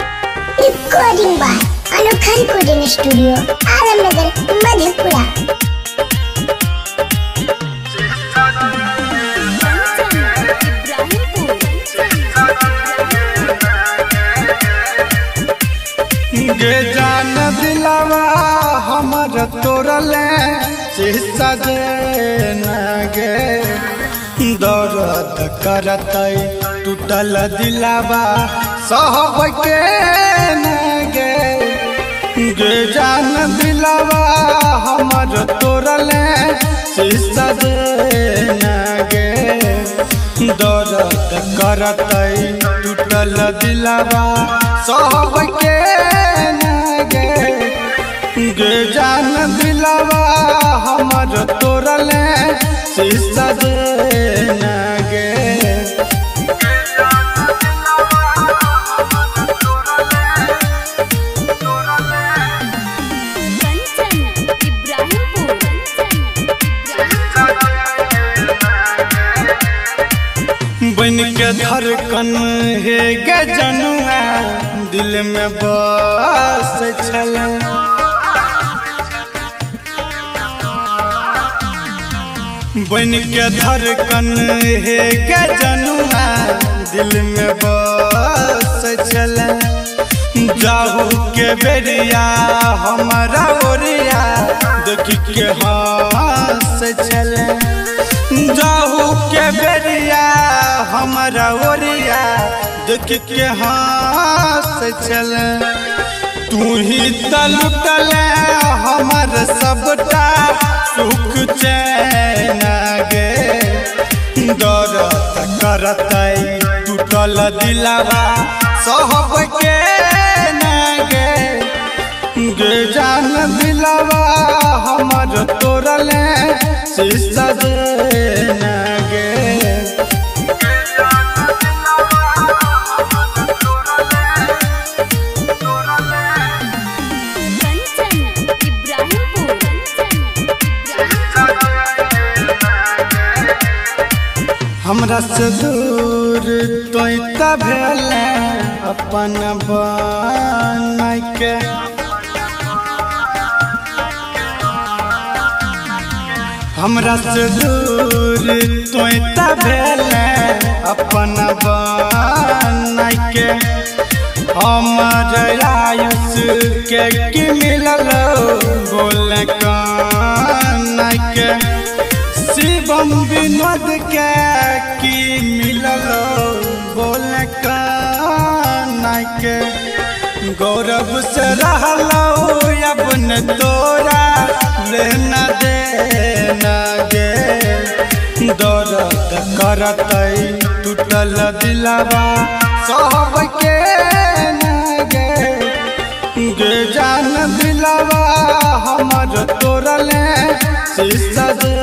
Recording by अनोखा recording studio Alamnagar Madhepura. गे जान दिलावा हमर तोरले शीशा जे न गे दर्द करतै टूटल दिलावा सहब के न गे गे जान दिलावा हमर तोरले शीशा जे न गे दर्द करतै टूटल दिलावा सहब के गे जान दिलावा हमर तोरले शीशा जे न गे बन के धड़कन हे गे जनुआ दिल में बस छल बन के धड़कन हे गे जनुआ दिल में बस छल जाहू के बेरिया हमारा ओरिया देख के हंस छल जाहू के बेरिया हमारा ओरिया देख के हंस चल तू ही तलुटल हमर सबटा सुख चैन गे दर्द करतै टूटल दिलावा सहब के न गे गे जान दिलावा हमर तोरले शीशा जे न गे हमरा से दूर तोता भेले अपन बन के हमरा से दूर तोता भेले अपन बन के हमर आयुष के की मिलल बोल कान के शिवम विनोद के की मिलल बोल कान के गौरव से रहलो अपन तोरा लेना देना गे दर्द करतै टूटल दिलावा सहब के न गे गे जान दिलावा हमर तोरले शीशा जे